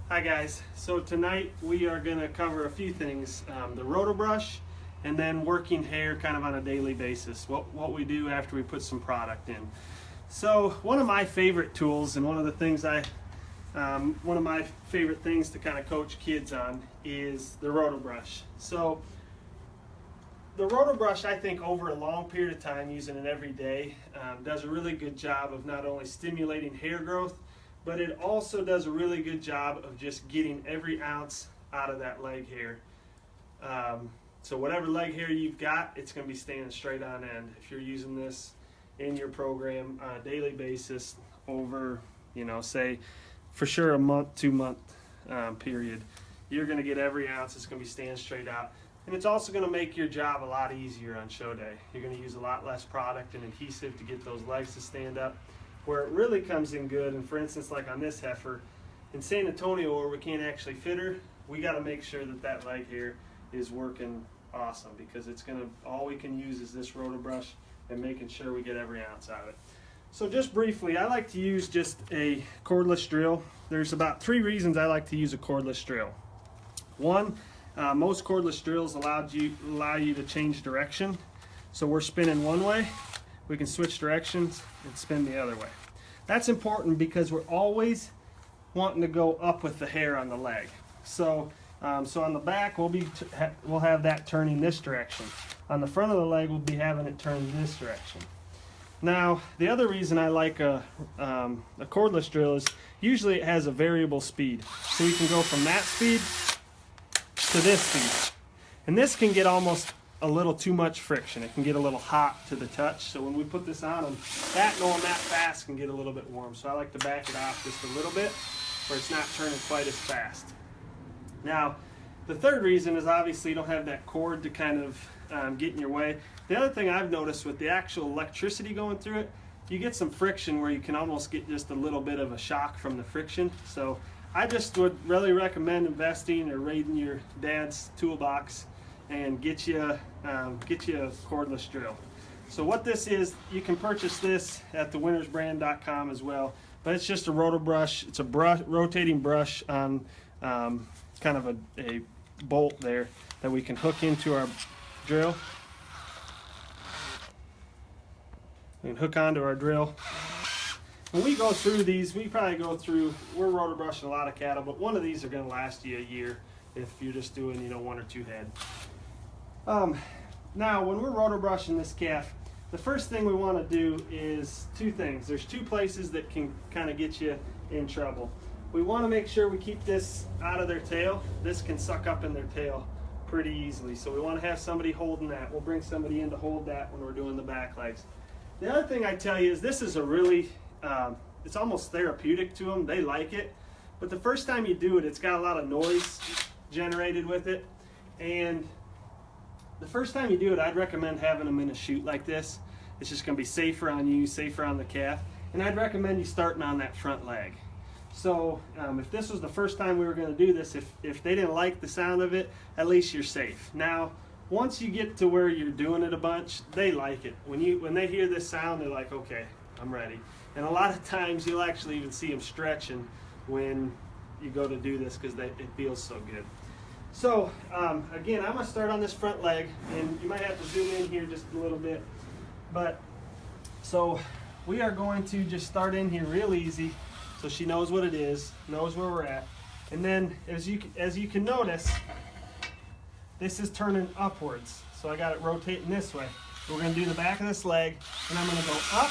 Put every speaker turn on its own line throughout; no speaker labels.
Hi guys, so tonight we are going to cover a few things, the roto brush and then working hair kind of on a daily basis, what we do after we put some product in. So one of my favorite tools and one of my favorite things to kind of coach kids on is the roto brush. So the roto brush, I think over a long period of time using it every day does a really good job of not only stimulating hair growth, but it also does a really good job of just getting every ounce out of that leg hair. So whatever leg hair you've got, it's going to be staying straight on end. If you're using this in your program on a daily basis over, say for sure a month, 2 month period, you're going to get every ounce. It's going to be staying straight out. And it's also going to make your job a lot easier on show day. You're going to use a lot less product and adhesive to get those legs to stand up. Where it really comes in good, and for instance like on this heifer in San Antonio where we can't actually fit her, we got to make sure that that leg hair is working awesome, because it's going to, all we can use is this roto brush and making sure we get every ounce out of it. So just briefly, I like to use just a cordless drill. There's about 3 reasons I like to use a cordless drill. One, most cordless drills allow you to change direction. So we're spinning one way, we can switch directions and spin the other way. That's important because we're always wanting to go up with the hair on the leg. So on the back we'll have that turning this direction. On the front of the leg we'll be having it turn this direction. Now the other reason I like a cordless drill is usually it has a variable speed. So you can go from that speed to this speed. And this can get almost a little too much friction. It can get a little hot to the touch. So when we put this on them, going that fast can get a little bit warm. So I like to back it off just a little bit where it's not turning quite as fast. Now, the third reason is obviously you don't have that cord to kind of get in your way. The other thing I've noticed with the actual electricity going through it, you get some friction where you can almost get just a little bit of a shock from the friction. So I just would really recommend investing or raiding your dad's toolbox and get you a cordless drill. So what this is, you can purchase this at thewinnersbrand.com as well, but it's just a roto brush. It's a rotating brush on kind of a bolt there that we can hook into our drill. We can hook onto our drill. When we go through these, we're roto brushing a lot of cattle, but one of these are going to last you a year if you're just doing 1 or 2 head. Now when we're roto brushing this calf, the first thing we want to do is 2 things. There's 2 places that can kind of get you in trouble. We want to make sure we keep this out of their tail. This can suck up in their tail pretty easily, so we want to have somebody holding that. We'll bring somebody in to hold that when we're doing the back legs. The other thing I tell you is this is a really it's almost therapeutic to them. They like it, but the first time you do it, it's got a lot of noise generated with it, and the first time you do it, I'd recommend having them in a chute like this. It's just going to be safer on you, safer on the calf, and I'd recommend you starting on that front leg. So if this was the first time we were going to do this, if they didn't like the sound of it, at least you're safe. Now, once you get to where you're doing it a bunch, they like it. When they hear this sound, they're like, okay, I'm ready. And a lot of times you'll actually even see them stretching when you go to do this because it feels so good. So again, I'm going to start on this front leg, and you might have to zoom in here just a little bit. But so we are going to just start in here real easy, so she knows what it is, knows where we're at. And then as you can notice, this is turning upwards. So I got it rotating this way. We're going to do the back of this leg, and I'm going to go up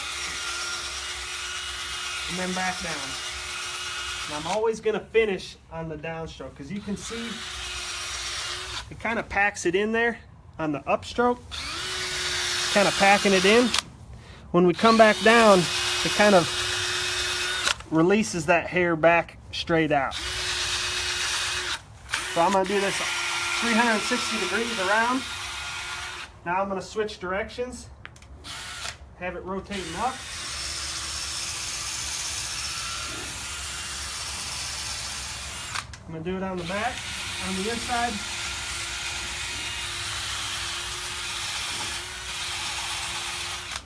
and then back down. And I'm always going to finish on the downstroke, because you can see it kind of packs it in there on the upstroke, kind of packing it in. When we come back down, it kind of releases that hair back straight out. So I'm going to do this 360 degrees around. Now I'm going to switch directions, have it rotating up. I'm going to do it on the back, on the inside.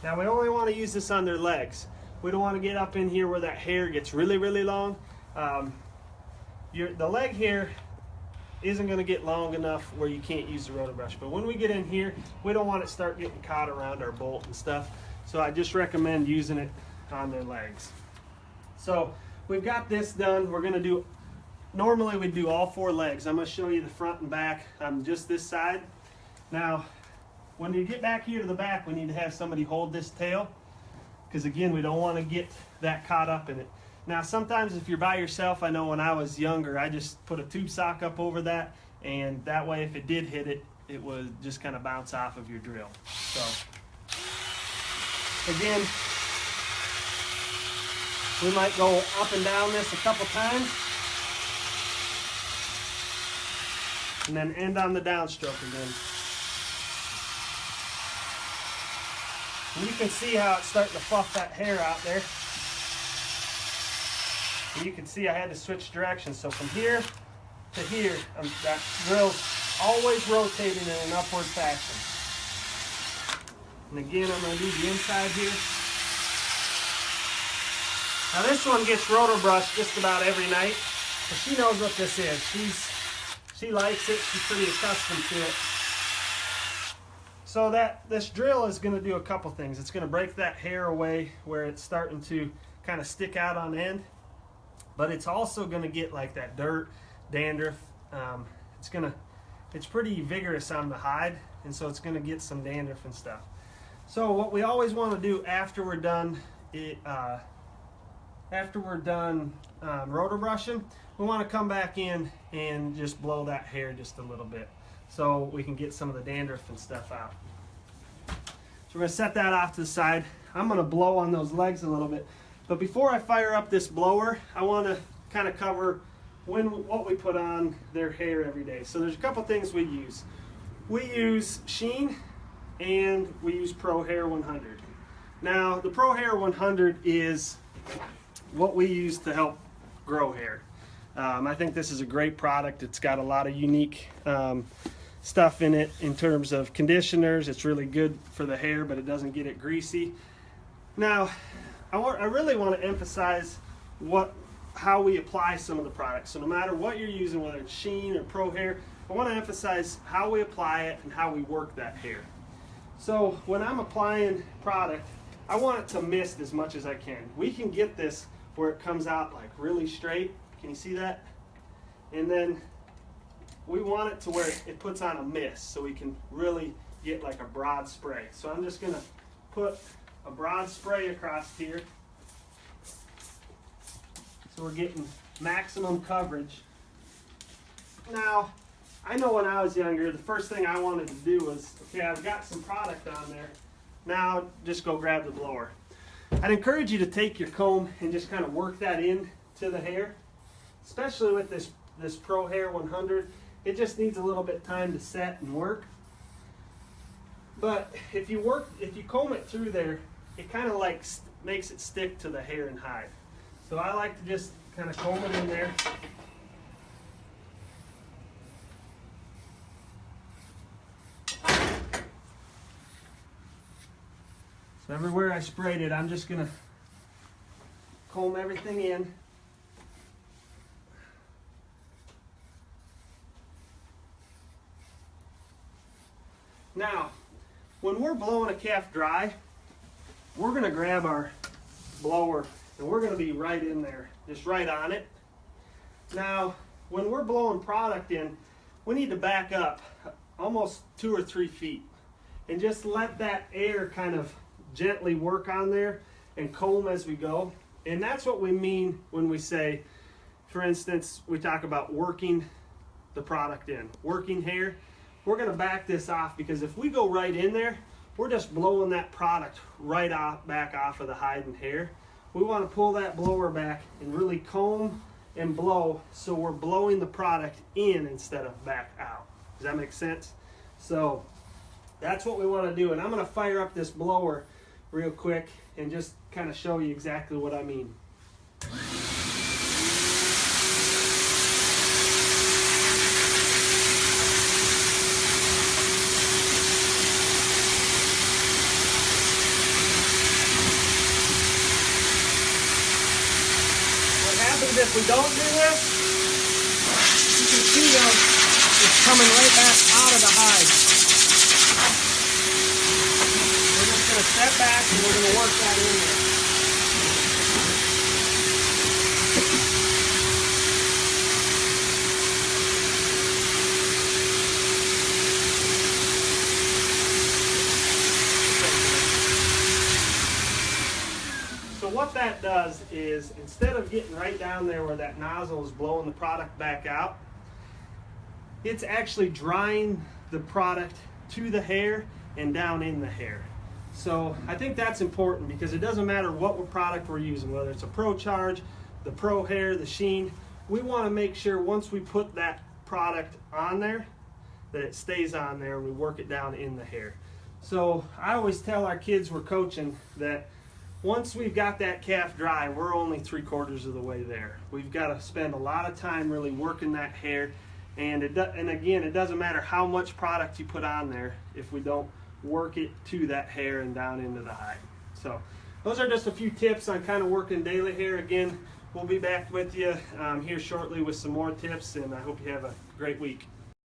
Now we only want to use this on their legs. We don't want to get up in here where that hair gets really, really long. the leg here isn't going to get long enough where you can't use the roto brush. But when we get in here, we don't want it to start getting caught around our bolt and stuff. So I just recommend using it on their legs. So we've got this done. We're going to do, normally we do all 4 legs. I'm going to show you the front and back on just this side. Now, when you get back here to the back, we need to have somebody hold this tail, because again, we don't want to get that caught up in it. Now, sometimes if you're by yourself, I know when I was younger, I just put a tube sock up over that, and that way if it did hit it, it would just kind of bounce off of your drill. So, again, we might go up and down this a couple times, and then end on the downstroke again. And you can see how it's starting to fluff that hair out there. And you can see I had to switch directions. So from here to here, that drill's always rotating in an upward fashion. And again, I'm going to do the inside here. Now this one gets rotor brushed just about every night. But she knows what this is. She likes it. She's pretty accustomed to it. So this drill is going to do a couple things. It's going to break that hair away where it's starting to kind of stick out on end. But it's also going to get like that dirt, dandruff. It's pretty vigorous on the hide, and so it's going to get some dandruff and stuff. So what we always want to do after we're done rotor brushing, we want to come back in and just blow that hair just a little bit, so we can get some of the dandruff and stuff out. So we're going to set that off to the side. I'm going to blow on those legs a little bit. But before I fire up this blower, I want to kind of cover what we put on their hair every day. So there's a couple things we use. We use Sheen and we use Pro Hair 100. Now the Pro Hair 100 is what we use to help grow hair. I think this is a great product. It's got a lot of unique stuff in it in terms of conditioners. It's really good for the hair, but it doesn't get it greasy. Now, I really want to emphasize how we apply some of the products. So no matter what you're using, whether it's Sheen or Pro Hair, I want to emphasize how we apply it and how we work that hair. So when I'm applying product, I want it to mist as much as I can. We can get this where it comes out like really straight. Can you see that? And then we want it to where it puts on a mist, so we can really get like a broad spray. So I'm just going to put a broad spray across here, so we're getting maximum coverage. Now, I know when I was younger, the first thing I wanted to do was, okay, I've got some product on there, now just go grab the blower. I'd encourage you to take your comb and just kind of work that in to the hair, especially with this Pro Hair 100. It just needs a little bit of time to set and work. But if you comb it through there, it kind of like makes it stick to the hair and hide. So I like to just kind of comb it in there. So everywhere I sprayed it, I'm just going to comb everything in. Now, when we're blowing a calf dry, we're going to grab our blower and we're going to be right in there, just right on it. Now, when we're blowing product in, we need to back up almost 2 or 3 feet and just let that air kind of gently work on there and comb as we go. And that's what we mean when we say, for instance, we talk about working the product in, working hair. We're going to back this off, because if we go right in there, we're just blowing that product right back off of the hide and hair. We want to pull that blower back and really comb and blow, so we're blowing the product in instead of back out. Does that make sense? So that's what we want to do. And I'm going to fire up this blower real quick and just kind of show you exactly what I mean. If we don't do this, You can see them, it's coming right back out of the hide. We're just going to step back and we're going to work that in there. So what that does is, instead of getting right down there where that nozzle is blowing the product back out, it's actually drying the product to the hair and down in the hair. So I think that's important, because it doesn't matter what product we're using, whether it's a Pro Charge, the Pro Hair, the Sheen, we want to make sure once we put that product on there that it stays on there and we work it down in the hair. So I always tell our kids we're coaching that once we've got that calf dry, we're only 3/4 of the way there. We've got to spend a lot of time really working that hair, and again, it doesn't matter how much product you put on there if we don't work it to that hair and down into the hide. So those are just a few tips on kind of working daily hair. Again, we'll be back with you here shortly with some more tips, and I hope you have a great week.